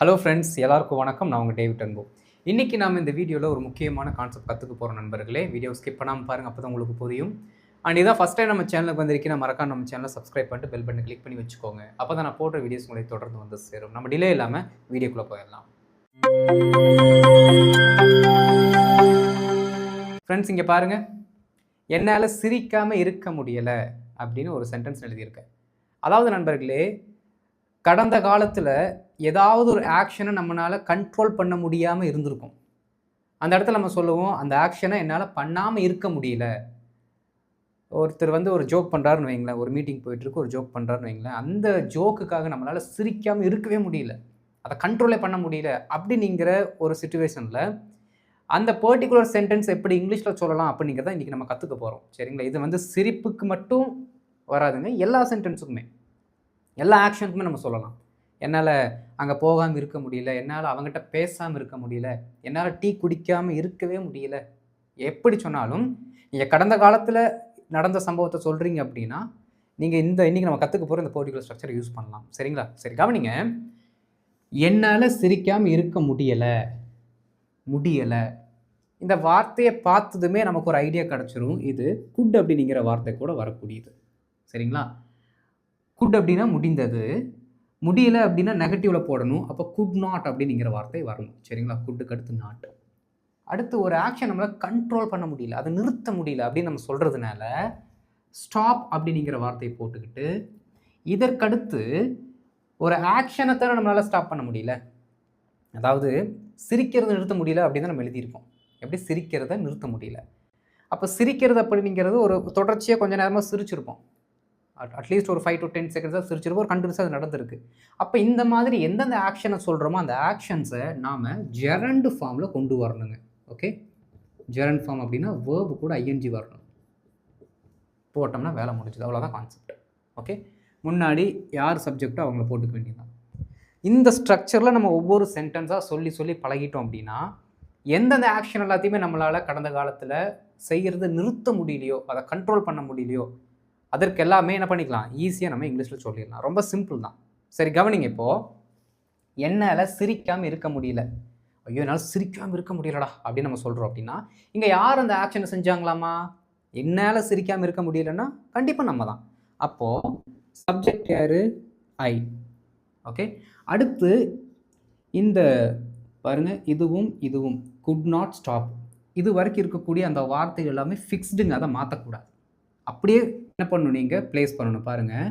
Hello friends, எல்லாருக்கும் வணக்கம். நான் உங்கள் டேவிட் அன்பு. இன்றைக்கி நாம் இந்த வீடியோவில் ஒரு முக்கியமான கான்செப்ட் கற்றுக்க போகிற நண்பர்களே. வீடியோ ஸ்கிப் பண்ணாமல் பாருங்கள், அப்போ தான் உங்களுக்கு புரியும். அண்ட் இதான் ஃபஸ்ட் டைம் நம்ம சேனலுக்கு வந்திருக்கீங்க, மறக்காம நம்ம சேனலை சப்ஸ்கிரைப் பண்ணிட்டு பெல் பட்டன் கிளிக் பண்ணி வச்சுக்கோங்க. அப்போ தான் நான் போடுற வீடியோஸ் உங்களை தொடர்ந்து வந்து சேரும். நம்ம டிலே இல்லாமல் வீடியோக்குள்ளே போயிடலாம். ஃப்ரெண்ட்ஸ், இங்கே பாருங்கள். என்னால் சிரிக்காமல் இருக்க முடியலை அப்படின்னு ஒரு சென்டென்ஸ் எழுதியிருக்கேன். அதாவது நண்பர்களே, கடந்த காலத்தில் ஏதாவது ஒரு ஆக்ஷனை நம்மளால் கண்ட்ரோல் பண்ண முடியாமல் இருந்திருக்கும். அந்த இடத்துல நம்ம சொல்லுவோம், அந்த ஆக்ஷனை என்னால் பண்ணாமல் இருக்க முடியல. ஒருத்தர் ஒரு ஜோக் பண்ணுறாருன்னு வைங்களேன், ஒரு மீட்டிங் போயிட்டுருக்கு, ஒரு ஜோக் பண்ணுறாருன்னு வைங்களேன், அந்த ஜோக்குக்காக நம்மளால் சிரிக்காமல் இருக்கவே முடியல, அதை கண்ட்ரோலே பண்ண முடியல அப்படிங்கிற ஒரு சிச்சுவேஷனில் அந்த பர்டிகுலர் சென்டென்ஸ் எப்படி இங்கிலீஷில் சொல்லலாம் அப்படிங்கிறத இன்றைக்கி நம்ம கற்றுக்க போகிறோம். சரிங்களா? இது சிரிப்புக்கு மட்டும் வராதுங்க, எல்லா சென்டென்ஸுக்குமே, எல்லா ஆக்ஷனுக்குமே நம்ம சொல்லலாம். என்னால் அங்கே போகாமல் இருக்க முடியல, என்னால் அவங்ககிட்ட பேசாமல் இருக்க முடியல, என்னால் டீ குடிக்காமல் இருக்கவே முடியல. எப்படி சொன்னாலும் நீங்கள் கடந்த காலத்தில் நடந்த சம்பவத்தை சொல்கிறீங்க அப்படின்னா நீங்கள் இன்றைக்கி நம்ம கற்றுக்க போகிற இந்த பர்டிகுலர் ஸ்ட்ரக்சரை யூஸ் பண்ணலாம். சரிங்களா? சரி, கவனிங்க. என்னால் சிரிக்காமல் இருக்க முடியலை, இந்த வார்த்தையை பார்த்ததுமே நமக்கு ஒரு ஐடியா கிடச்சிரும். இது குட் அப்படிங்கிற வார்த்தை கூட வரக்கூடியது. சரிங்களா? குட் அப்படின்னா முடிந்தது, முடியலை அப்படின்னா நெகட்டிவில் போடணும். அப்போ குட் நாட் அப்படிங்கிற வார்த்தை வரணும். சரிங்களா? குட்டுக்கு அடுத்து நாட். அடுத்து ஒரு ஆக்ஷன் நம்மளால் கண்ட்ரோல் பண்ண முடியல, அதை நிறுத்த முடியல அப்படின்னு நம்ம சொல்கிறதுனால ஸ்டாப் அப்படிங்கிற வார்த்தையை போட்டுக்கிட்டு, இதற்கடுத்து ஒரு ஆக்ஷனை தவிர நம்மளால் ஸ்டாப் பண்ண முடியல, அதாவது சிரிக்கிறத நிறுத்த முடியல அப்படின்னு நம்ம எழுதியிருக்கோம். எப்படி சிரிக்கிறத நிறுத்த முடியல. அப்போ சிரிக்கிறது அப்படிங்கிறது ஒரு தொடர்ச்சியாக கொஞ்சம் நேரமாக சிரிச்சிருப்போம். அட்லீஸ்ட் ஒரு 5 to 10 செகண்ட்ஸாக சிரிச்சிருப்போம், ஒரு கண்டினியூஸாக அது நடந்திருக்கு. அப்போ இந்த மாதிரி எந்தெந்த ஆக்ஷனை சொல்கிறோமோ அந்த ஆக்ஷன்ஸை நாம் ஜெரண்ட் ஃபார்மில் கொண்டு வரணுங்க. ஓகே, ஜெரண்ட் ஃபார்ம் அப்படின்னா வேர்பு கூட ஐஎன்ஜி வரணும். போட்டோம்னா வேலை முடிஞ்சுது, அவ்வளோதான் கான்செப்ட். ஓகே, முன்னாடி யார் சப்ஜெக்டோ அவங்கள போட்டுக்க வேண்டியதுதான். இந்த ஸ்ட்ரக்சரில் நம்ம ஒவ்வொரு சென்டென்ஸாக சொல்லி சொல்லி பழகிட்டோம் அப்படின்னா எந்தெந்த ஆக்ஷன் எல்லாத்தையுமே நம்மளால் கடந்த காலத்தில் செய்கிறது நிறுத்த முடியலையோ, அதை கண்ட்ரோல் பண்ண முடியலையோ, அதற்கு எல்லாமே என்ன பண்ணிக்கலாம், ஈஸியாக நம்ம இங்கிலீஷில் சொல்லிடலாம். ரொம்ப சிம்பிள் தான். சரி, கவனிங்க. இப்போது என்னால் சிரிக்காமல் இருக்க முடியல, ஐயோ என்னால் சிரிக்காமல் இருக்க முடியலடா அப்படின்னு நம்ம சொல்கிறோம் அப்படின்னா இங்கே யார் அந்த ஆக்ஷனை செஞ்சாங்களாமா? என்னால் சிரிக்காமல் இருக்க முடியலன்னா கண்டிப்பாக நம்ம தான். அப்போது சப்ஜெக்ட் யார்? ஐ. ஓகே, அடுத்து இந்த பாருங்கள், இதுவும் குட் நாட் ஸ்டாப், இது வரைக்கும் இருக்கக்கூடிய அந்த வார்த்தைகள் எல்லாமே ஃபிக்ஸ்டுங்க, அதை மாற்றக்கூடாது. அப்படியே என்ன பண்ணணும், நீங்கள் ப்ளேஸ் பண்ணணும். பாருங்கள்,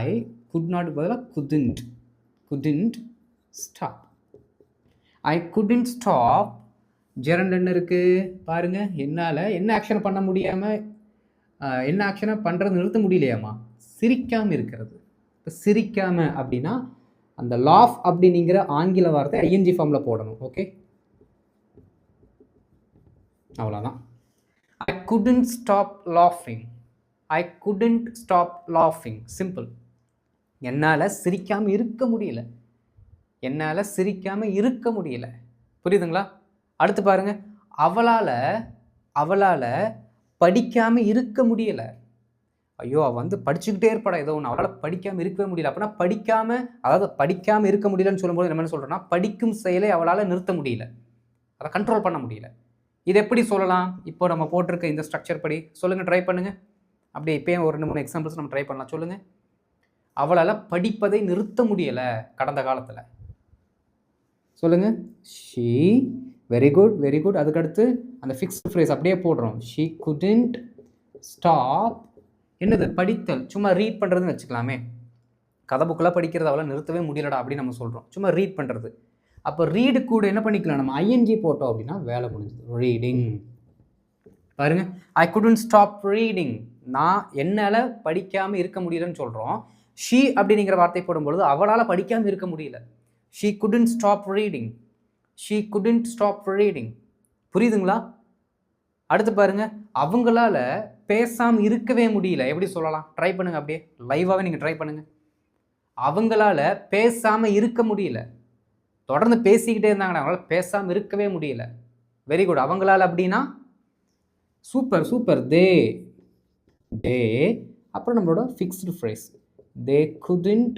ஐ குட் நாட் பதிலாக குடின்ட் ஸ்டாப். ஐ குடின்ட் ஸ்டாப். ஜெரண்ட் என்ன இருக்குது பாருங்கள், என்னால் என்ன ஆக்ஷனை பண்ண முடியாமல், என்ன ஆக்ஷனை பண்ணுறது நிறுத்த முடியலையாம்மா? சிரிக்காமல் இருக்கிறது. இப்போ சிரிக்காமல் அப்படின்னா அந்த லாஃப் அப்படிங்கிற ஆங்கில வார்த்தை ஐஎன்ஜி ஃபார்மில் போடணும். ஓகே, அவ்வளோதான். I couldn't stop laughing. Simple. என்னால் சிரிக்காமல் இருக்க முடியல. புரியுதுங்களா? அடுத்து பாருங்க, அவளால் படிக்காமல் இருக்க முடியல. ஐயோ, அவள் படிச்சுக்கிட்டே இருப்பாடா ஏதோ ஒன்று, அவளால் படிக்காமல் இருக்கவே முடியல. அப்படின்னா படிக்காமல் இருக்க முடியலன்னு சொல்லும்போது நம்ம என்ன சொல்கிறோன்னா, படிக்கும் செயலை அவளால் நிறுத்த முடியல, அதை கண்ட்ரோல் பண்ண முடியல. இது எப்படி சொல்லலாம்? இப்போ நம்ம போட்டிருக்க இந்த ஸ்ட்ரக்சர் படி சொல்லுங்கள், ட்ரை பண்ணுங்கள். அப்படியே இப்போயே ஒரு 2-3 எக்ஸாம்பிள்ஸ் நம்ம ட்ரை பண்ணலாம். சொல்லுங்கள். அவளால் படிப்பதை நிறுத்த முடியலை கடந்த காலத்தில். சொல்லுங்கள். ஷீ. Very good. அதுக்கடுத்து அந்த ஃபிக்ஸ்டு ஃப்ரேஸ் அப்படியே போடுறோம். She couldn't stop. என்னது? படித்தல். சும்மா ரீட் பண்ணுறதுன்னு வச்சுக்கலாமே. கதை புக்கெல்லாம் படிக்கிறது அவளால் நிறுத்தவே முடியலடா அப்படின்னு நம்ம சொல்கிறோம். சும்மா ரீட் பண்ணுறது. அப்போ ரீடு கூட என்ன பண்ணிக்கலாம், நம்ம ஐஎன்ஜி போட்டோம் அப்படின்னா வேலை முடிஞ்சது. ரீடிங். பாருங்கள், ஐ குடன்ட் ஸ்டாப் ரீடிங். நான் என்னால் படிக்காமல் இருக்க முடியலன்னு சொல்கிறோம். ஷீ அப்படிங்கிற வார்த்தை போடும்பொழுது அவளால் படிக்காமல் இருக்க முடியல. She couldn't stop reading. புரியுதுங்களா? அடுத்து பாருங்கள், அவங்களால பேசாமல் இருக்கவே முடியல. எப்படி சொல்லலாம்? ட்ரை பண்ணுங்கள், அப்படியே லைவாகவே நீங்கள் ட்ரை பண்ணுங்கள். அவங்களால பேசாமல் இருக்க முடியல, தொடர்ந்து பேசிக்கிட்டே இருந்தாங்கன்னா அவங்களால பேசாமல் இருக்கவே முடியல. Very good. அவங்களால அப்படின்னா சூப்பர். தே. அப்புறம் நம்மளோட ஃபிக்ஸ்டு ஃப்ரேஸ், தே குடின்ட்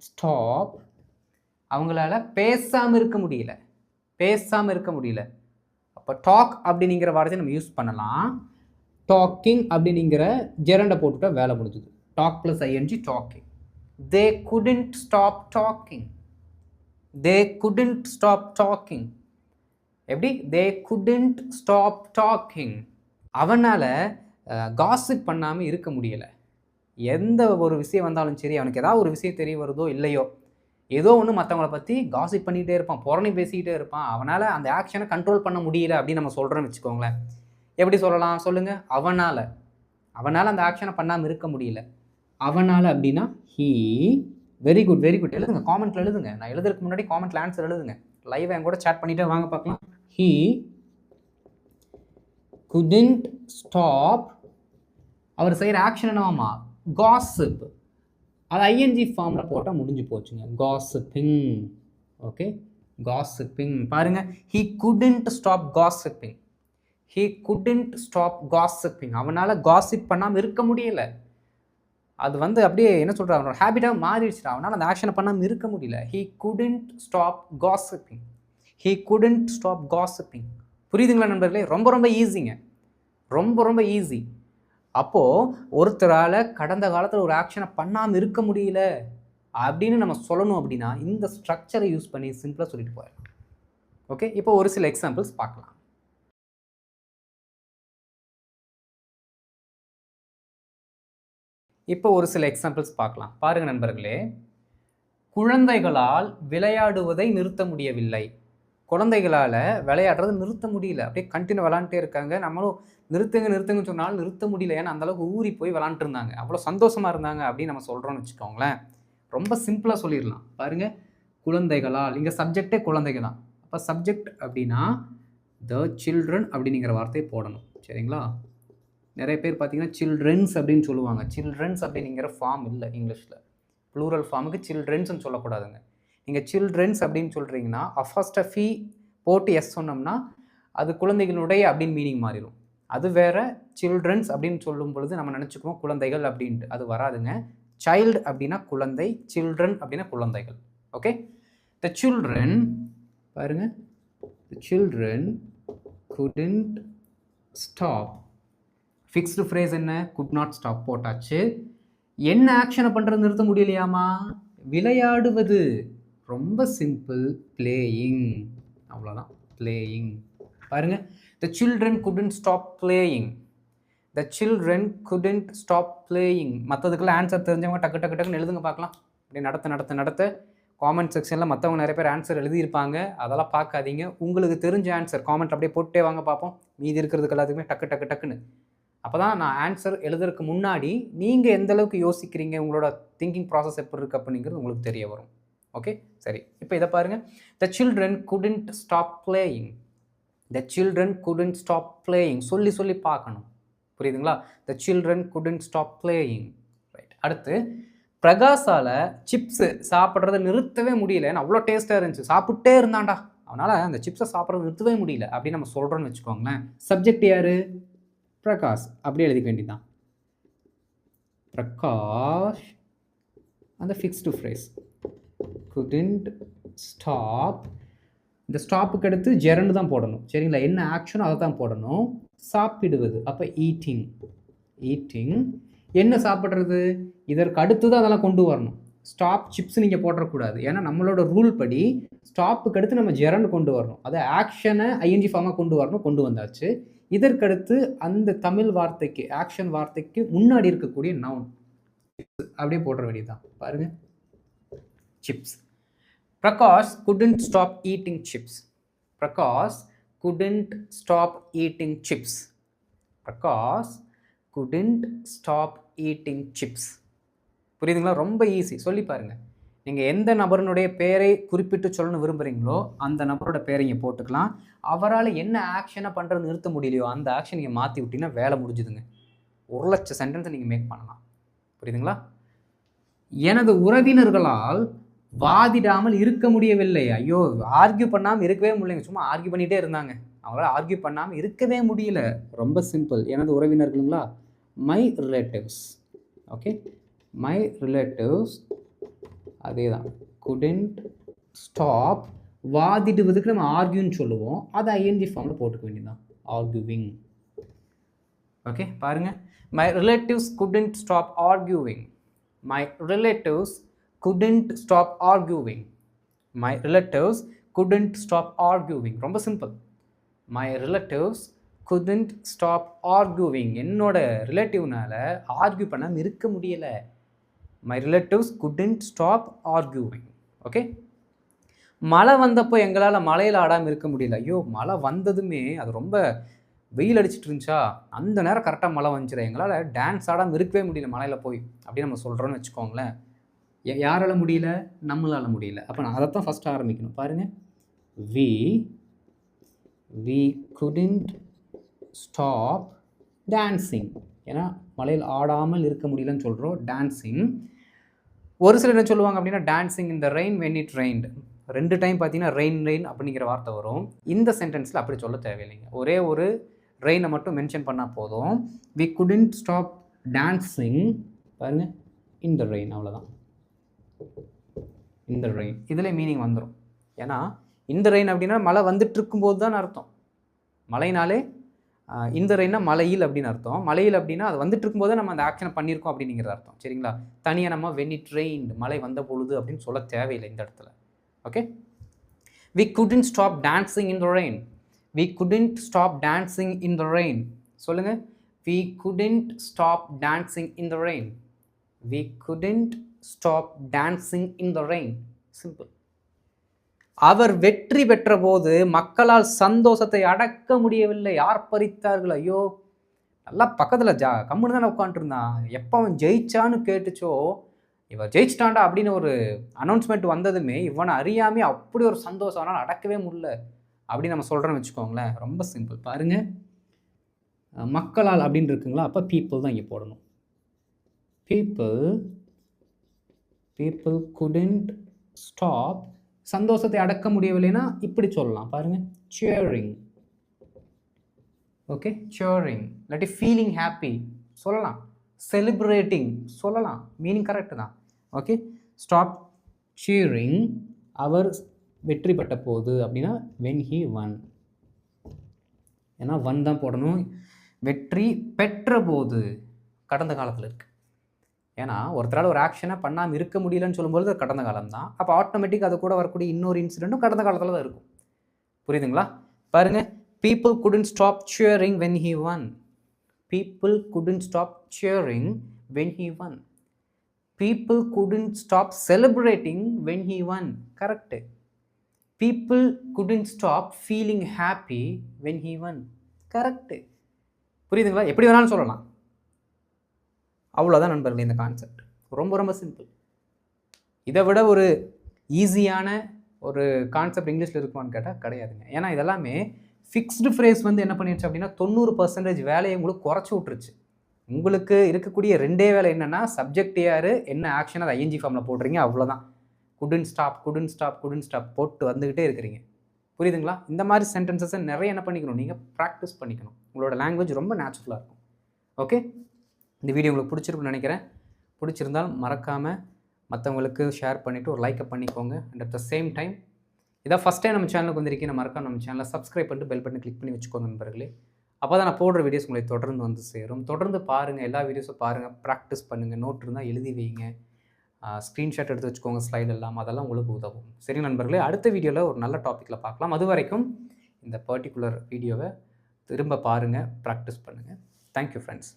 ஸ்டாப் அவங்களால பேசாமல் இருக்க முடியல, பேசாமல் இருக்க முடியல. அப்போ டாக் அப்படிங்கிற வார்த்தையை நம்ம யூஸ் பண்ணலாம். டாக்கிங் அப்படிங்கிற ஜெரண்டை போட்டுட்டா வேலை முடிஞ்சுது. Talk plus I N G talking. They couldn't stop talking. They couldn't stop talking. எப்படி? They couldn't stop talking. அவனால் காசிப் பண்ணாமல் இருக்க முடியலை. எந்த ஒரு விஷயம் வந்தாலும் சரி, அவனுக்கு ஏதாவது ஒரு விஷயம் தெரிய வருதோ இல்லையோ, ஏதோ ஒன்று மற்றவங்களை பற்றி காசிப் பண்ணிகிட்டே இருப்பான், புறணி பேசிக்கிட்டே இருப்பான். அவனால் அந்த ஆக்ஷனை கண்ட்ரோல் பண்ண முடியல அப்படின்னு நம்ம சொல்கிறோன்னு வச்சுக்கோங்களேன். எப்படி சொல்லலாம் சொல்லுங்கள்? அவனால் அந்த ஆக்ஷனை பண்ணாமல் இருக்க முடியல. அவனால் அப்படின்னா he. Very good, very good. எழுதுங்க, காமெண்ட்டில் எழுதுங்க. நான் எழுதுறதுக்கு முன்னாடி காமெண்ட்டில் ஆன்சர் எழுதுங்க. லைவ் என் கூட சேட் பண்ணிகிட்டே வாங்க பார்க்கலாம். He couldn't stop. அவர் செய்கிற ஆக்ஷன் என்னவாமா? காசிப். அது ஐஎன்ஜி ஃபார்மில் போட்டால் முடிஞ்சு போச்சுங்க. காசிப்பிங். Okay, gossiping. பாருங்க, he couldn't stop gossiping. he couldn't stop gossiping. அவனால் காசிப் பண்ணாமல் இருக்க முடியல. அது வந்து அப்படியே என்ன சொல்கிறார், அவனோட ஹேபிட்டாக மாறிடுச்சு. அவனால் அந்த ஆக்ஷனை பண்ணாமல் இருக்க முடியல. he couldn't stop gossiping. he couldn't stop gossiping. புரியுதுங்களா நண்பர்களே? ரொம்ப ரொம்ப ஈஸிங்க, ரொம்ப ரொம்ப ஈஸி. அப்போது ஒருத்தரால் கடந்த காலத்தில் ஒரு ஆக்ஷனை பண்ணாமல் இருக்க முடியல அப்படின்னு நம்ம சொல்லணும் அப்படின்னா இந்த ஸ்ட்ரக்சரை யூஸ் பண்ணி சிம்பிளாக சொல்லிட்டு போயிடலாம். ஓகே, இப்போ ஒரு சில எக்ஸாம்பிள்ஸ் பார்க்கலாம். பாருங்க நண்பர்களே. குழந்தைகளால் விளையாடுவதை நிறுத்த முடியவில்லை. குழந்தைகளால் விளையாடுறது நிறுத்த முடியல. அப்படியே கண்டினியூ விளாண்டுட்டே இருக்காங்க. நம்மளும் நிறுத்துங்கன்னு சொன்னாலும் நிறுத்த முடியல. ஏன்னா அந்தளவுக்கு ஊறி போய் விளாண்டுட்டு இருந்தாங்க, அவ்வளோ சந்தோஷமாக இருந்தாங்க அப்படின்னு நம்ம சொல்கிறோன்னு வச்சுக்கோங்களேன். ரொம்ப சிம்பிளாக சொல்லிடலாம். பாருங்கள், குழந்தைகளால், இங்கே சப்ஜெக்டே குழந்தைங்க தான். அப்போ சப்ஜெக்ட் அப்படின்னா த சில்ட்ரன் அப்படிங்கிற வார்த்தையை போடணும். சரிங்களா? நிறைய பேர் பார்த்தீங்கன்னா சில்ட்ரன்ஸ் அப்படின்னு சொல்லுவாங்க. சில்ட்ரன்ஸ் அப்படிங்கிற ஃபார்ம் இல்லை இங்கிலீஷில். ப்ளூரல் ஃபார்முக்கு சில்ட்ரன்ஸ்னு சொல்லக்கூடாதுங்க. நீங்கள் சில்ட்ரன்ஸ் அப்படின்னு சொல்கிறீங்கன்னா அஃபஸ்டஃபி போட்டு எஸ் சொன்னோம்னா அது குழந்தைகளுடைய அப்படின்னு மீனிங் மாறிடும். அது வேறு. சில்ட்ரன்ஸ் அப்படின்னு சொல்லும் பொழுது நம்ம நினச்சிக்குவோம் குழந்தைகள் அப்படின்ட்டு. அது வராதுங்க. சைல்டு அப்படின்னா குழந்தை, சில்ட்ரன் அப்படின்னா குழந்தைகள். Okay, the children. பாருங்கள், the children couldn't stop. Fixed phrase என்ன? குட் நாட் ஸ்டாப் போட்டாச்சு. என்ன ஆக்ஷனை பண்ணுறது நிறுத்த முடியலையாமா? விளையாடுவது. ரொம்ப சிம்பிள், பிளேயிங். அவ்வளோதான், பிளேயிங். பாருங்கள், the children couldn't stop playing. The children couldn't stop playing. மற்றதுக்கெல்லாம் ஆன்சர் தெரிஞ்சவங்க டக்கு டக்கு டக்குன்னு எழுதுங்க பார்க்கலாம். அப்படி நடத்த காமெண்ட் செக்ஷனில் மற்றவங்க நிறைய பேர் ஆன்சர் எழுதியிருப்பாங்க. அதெல்லாம் பார்க்காதீங்க. உங்களுக்கு தெரிஞ்ச ஆன்சர் காமெண்ட் அப்படியே போட்டே வாங்க பார்ப்போம். மீதி இருக்கிறதுக்கு எல்லாத்துக்குமே டக்கு டக்குன்னு. அப்போ தான் நான் ஆன்சர் எழுதுறதுக்கு முன்னாடி நீங்கள் எந்த அளவுக்கு யோசிக்கிறீங்க, உங்களோட திங்கிங் ப்ராசஸ் எப்படி இருக்குது அப்படிங்கிறது உங்களுக்கு தெரிய வரும். ஓகே, சரி. இப்போ இதை பாருங்கள். The children couldn't stop playing. The children couldn't stop playing. சொல்லி பார்க்கணும். புரியுதுங்களா? த children couldn't stop playing. Right. அடுத்து, பிரகாஷால் சிப்ஸு சாப்பிட்றத நிறுத்தவே முடியல. ஏன்னா அவ்வளோ டேஸ்ட்டாக இருந்துச்சு, சாப்பிட்டே இருந்தான்டா. அவனால் அந்த சிப்ஸை சாப்பிட்றத நிறுத்தவே முடியல அப்படின்னு நம்ம சொல்கிறோன்னு வச்சுக்கோங்களேன். சப்ஜெக்ட் யார்? பிரகாஷ். அப்படியே எழுதிக்க வேண்டியதான். பிரகாஷ். அந்த ஃபிக்ஸ்டு ஃப்ரேஸ் couldn't stop. இந்த ஸ்டாப்புக்கு அடுத்து ஜெரண்டு தான் போடணும். சரிங்களா? என்ன ஆக்ஷனோ அதை தான் போடணும். சாப்பிடுவது. அப்போ ஈட்டிங். என்ன சாப்பிட்றது? இதற்கு அடுத்து தான் அதெல்லாம் கொண்டு வரணும். ஸ்டாப் சிப்ஸ் நீங்கள் போடக்கூடாது. ஏன்னா நம்மளோட ரூல் படி ஸ்டாப்புக்கு அடுத்து நம்ம ஜெரண்டு கொண்டு வரணும். அதை ஆக்ஷனை ஐஎன்ஜி ஃபார்மாக கொண்டு வரணும். கொண்டு வந்தாச்சு. இதற்கடுத்து அந்த தமிழ் வார்த்தைக்கு, ஆக்ஷன் வார்த்தைக்கு முன்னாடி இருக்கக்கூடிய நவுன் அப்படியே போடுற வேண்டியதுதான். பாருங்கள், chips. Prakash couldn't stop eating chips. Prakash couldn't stop eating chips. Prakash couldn't stop eating chips. புரியுதுங்களா? ரொம்ப ஈஸி. சொல்லி பாருங்கள். நீங்கள் எந்த நபருடைய பெயரை குறிப்பிட்டு சொல்லணும்னு விரும்புகிறீங்களோ அந்த நபரோட பேரை இங்கே போட்டுக்கலாம். அவரால் என்ன ஆக்ஷனை பண்ணுறது நிறுத்த முடியலையோ அந்த ஆக்ஷன் நீங்கள் மாற்றி விட்டிங்கன்னா வேலை முடிஞ்சுதுங்க. 1,00,000 சென்டென்ஸை நீங்கள் மேக் பண்ணலாம். புரியுதுங்களா? எனது உறவினர்களால் வாதிடாமல் இருக்க முடியவில்லை. ஐயோ, ஆர்கியூ பண்ணாமல் இருக்கவே முடியலைங்க. சும்மா ஆர்கியூ பண்ணிகிட்டே இருந்தாங்க. அவங்களால ஆர்கியூ பண்ணாமல் இருக்கவே முடியல. ரொம்ப சிம்பிள். எனது உறவினர்களுங்களா? My relatives. Okay, my relatives. அதே தான், couldn't ஸ்டாப், வாதிடுவதுக்கு நம்ம ஆர்கியூன்னு சொல்லுவோம், அதை ஐஎன்ஜி ஃபார்மில் போட்டுக்க வேண்டியதுதான், ஆர்கியூவிங். ஓகே, பாருங்க. My relatives couldn't stop arguing. My relatives couldn't stop arguing. My relatives couldn't stop arguing. ரொம்ப simple. My relatives couldn't stop arguing. என்னோட ரிலேட்டிவ்னால ஆர்கியூ பண்ணாமல் இருக்க முடியலை. My relatives couldn't stop arguing. Okay, மழை வந்தப்போ எங்களால் மழையில் ஆடாமல் இருக்க முடியல. ஐயோ, மழை வந்ததுமே அது ரொம்ப வெயில் அடிச்சிட்டு இருந்துச்சா, அந்த நேரம் கரெக்டாக மழை வந்துச்சுல, எங்களால் டான்ஸ் ஆடாமல் இருக்கவே முடியல மழையில் போய் அப்படின்னு நம்ம சொல்கிறோன்னு வச்சுக்கோங்களேன். யாரால முடியல? நம்மளால் முடியல. அப்போ நான் அதைத்தான் ஃபஸ்ட்டு ஆரம்பிக்கணும். பாருங்கள், we couldn't stop dancing. ஏன்னா மழையில் ஆடாமல் இருக்க முடியலன்னு சொல்கிறோம், டான்ஸிங். ஒரு சிலர் என்ன சொல்லுவாங்க அப்படின்னா, dancing in the rain when it rained. 2 time பார்த்தீங்கன்னா ரெயின் அப்படிங்கிற வார்த்தை வரும். இந்த சென்டென்ஸில் அப்படி சொல்ல தேவையில்லைங்க. ஒரே ஒரு ரெயினை மட்டும் மென்ஷன் பண்ணால் போதும். வி couldn't ஸ்டாப் டான்ஸிங், பாருங்க, இன் த ரெயின், அவ்வளோதான். இந்த ரெயின் இதில் மீனிங் வந்துடும். ஏன்னா இந்த ரெயின் அப்படின்னா மழை வந்துட்டு இருக்கும்போது தான் அர்த்தம். மழைனாலே இந்த ரெயின்னா மலையில் அப்படின்னு அர்த்தம். மலையில் அப்படின்னா அது வந்துட்டு இருக்கும்போது நம்ம அந்த ஆக்ஷனை பண்ணியிருக்கோம் அப்படிங்கிற அர்த்தம். சரிங்களா? தனியாக நம்ம வென் இட் ரெயின்ட், மழை வந்த பொழுது அப்படின்னு சொல்ல தேவையில்லை இந்த இடத்துல. Okay, we couldn't stop dancing in the rain. We couldn't stop dancing in the rain. சொல்லுங்க, we couldn't stop dancing in the rain. We couldn't stop dancing in the rain. Simple. அவர் வெற்றி பெற்ற போது மக்களால் சந்தோஷத்தை அடக்க முடியவில்லை, ஆர்ப்பரித்தார்கள். ஐயோ, நல்லா பக்கத்தில் கம்முன்னு தானே உட்காந்துருந்தான், எப்போ அவன் ஜெயிச்சான்னு கேட்டுச்சோ, இவன் ஜெயிச்சிட்டாண்டா அப்படின்னு ஒரு அனௌன்ஸ்மெண்ட் வந்ததுமே இவனை அறியாமே அப்படி ஒரு சந்தோஷம், ஆனால் அடக்கவே முடியல அப்படின்னு நம்ம சொல்கிறோன்னு வச்சுக்கோங்களேன். ரொம்ப சிம்பிள். பாருங்கள், மக்களால் அப்படின்னு இருக்குங்களா, அப்போ பீப்புள் தான் இங்கே போடணும். பீப்புள் couldn't ஸ்டாப், சந்தோஷத்தை அடக்க முடியவில்லைன்னா இப்படி சொல்லலாம். பாருங்கள், cheering. ஓகே, cheering இல்லாட்டி ஃபீலிங் ஹாப்பி சொல்லலாம், செலிப்ரேட்டிங் சொல்லலாம், மீனிங் கரெக்டு தான். ஓகே, ஸ்டாப் cheering, அவர் வெற்றி பெற்ற போது அப்படின்னா when he won. ஏன்னா ஒன் தான் போடணும். வெற்றி பெற்ற போது கடந்த காலத்தில் இருக்குது. ஏன்னா ஒருத்தரால் ஒரு ஆக்ஷனை பண்ணாமல் இருக்க முடியலன்னு சொல்லும்போது அது கடந்த காலம் தான். அப்போ ஆட்டோமேட்டிக் அது கூட வரக்கூடிய இன்னொரு இன்சிடெண்ட்டும் கடந்த காலத்தில் தான் இருக்கும். புரியுதுங்களா? பாருங்கள், people couldn't stop cheering when he won. People couldn't stop cheering when he won. People couldn't stop celebrating when he won. Correct. People couldn't stop feeling happy when he won. Correct. புரியுதுங்களா? எப்படி வேணாலும் சொல்லலாம். அவ்வளோதான் நண்பர்களே இந்த concept. ரொம்ப ரொம்ப simple. இதை விட ஒரு ஈஸியான ஒரு கான்செப்ட் இங்கிலீஷில் இருக்குமான்னு கேட்டால் கிடையாதுங்க. ஏன்னா இதெல்லாமே ஃபிக்ஸ்டு ஃப்ரேஸ் வந்து என்ன பண்ணிடுச்சு அப்படின்னா 90% வேலையை உங்களுக்கு குறைச்சி விட்டுருச்சு. உங்களுக்கு இருக்கக்கூடிய 2 வேலை என்னென்னா, சப்ஜெக்ட் யார், என்ன ஆக்ஷன், அதை ஐஎன்ஜி ஃபார்மில் போடுறீங்க, அவ்வளோதான். couldn't stop போட்டு வந்துக்கிட்டே இருக்கிறீங்க. புரியுதுங்களா? இந்த மாதிரி சென்டென்சஸை நிறைய என்ன பண்ணிக்கணும், நீங்கள் ப்ராக்டிஸ் பண்ணிக்கணும். உங்களோட லாங்குவேஜ் ரொம்ப நேச்சுரலாக இருக்கும். ஓகே, இந்த வீடியோ உங்களுக்கு பிடிச்சிருக்குன்னு நினைக்கிறேன். பிடிச்சிருந்தால் மறக்காமல் மற்றவங்களுக்கு ஷேர் பண்ணிவிட்டு ஒரு லைக்கை பண்ணிக்கோங்க. And at the same time இதான் ஃபஸ்ட் டைம் நம்ம சேனலுக்கு வந்திருக்கீங்க, மறக்காம நம்ம சேனலை சப்ஸ்கிரைப் பண்ணிட்டு பெல் பட்டன் கிளிக் பண்ணி வச்சுக்கோங்க நண்பர்களே. அப்போ தான் நான் போடுற வீடியோஸ் உங்களை தொடர்ந்து வந்து சேரும். தொடர்ந்து பாருங்கள், எல்லா வீடியோஸும் பாருங்கள், ப்ராக்டிஸ் பண்ணுங்கள், நோட் இருந்தால் எழுதி வைங்க, ஸ்க்ரீன்ஷாட் எடுத்து வச்சுக்கோங்க, ஸ்லைடு எல்லாம், அதெல்லாம் உங்களுக்கு உதவும். சரி நண்பர்களே, அடுத்த வீடியோவில் ஒரு நல்ல டாப்பிக்கில் பார்க்கலாம். அது வரைக்கும் இந்த பர்டிகுலர் வீடியோவை திரும்ப பாருங்கள், ப்ராக்டிஸ் பண்ணுங்கள். Thank you friends.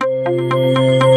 Thank you.